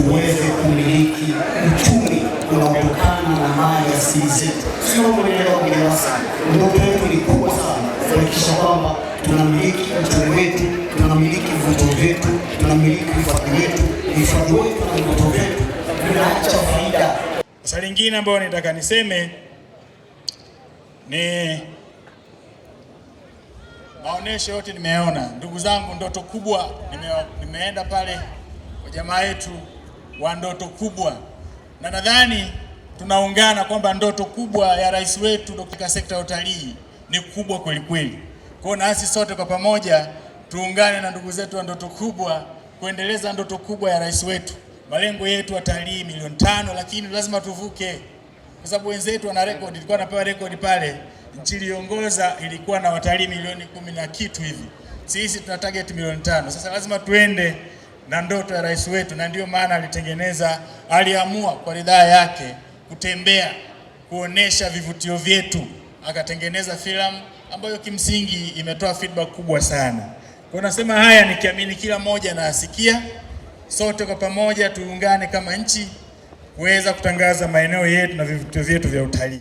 tuweze kumiliki uchumi unaotokana na mali asili zetu. Sio kuelewa kujinasa. Ndoto yetu ni kubwa sana kuhakikisha kwamba tunamiliki uchumi wetu, tunamiliki vivutio vyetu, tunamiliki hifadhi wetu na vivutio vyetu vinaacha faida. Sasa lingine ambayo nitaka niseme ni maonesho yote nimeona. Ndugu zangu, ndoto kubwa, nimeenda pale kwa jamaa yetu wa ndoto kubwa, na nadhani tunaungana kwamba ndoto kubwa ya rais wetu katika sekta ya utalii ni kubwa kweli kweli. Kwa hiyo nasi sote kwa pamoja tuungane na ndugu zetu wa ndoto kubwa kuendeleza ndoto kubwa ya rais wetu. Malengo yetu watalii milioni 5, lakini lazima tuvuke, kwa sababu wenzetu wana record. Ilikuwa napewa record pale, nchi iliongoza ilikuwa na watalii milioni 10 na kitu hivi. Sisi tuna target milioni 5. Sasa lazima tuende na ndoto ya rais wetu, na ndio maana aliamua kwa ridhaa yake kutembea kuonesha vivutio vyetu, akatengeneza filamu ambayo kimsingi imetoa feedback kubwa sana. Kwa nasema haya nikiamini kila mmoja anasikia. Sote kwa pamoja tuungane kama nchi kuweza kutangaza maeneo yetu na vivutio vyetu vya utalii.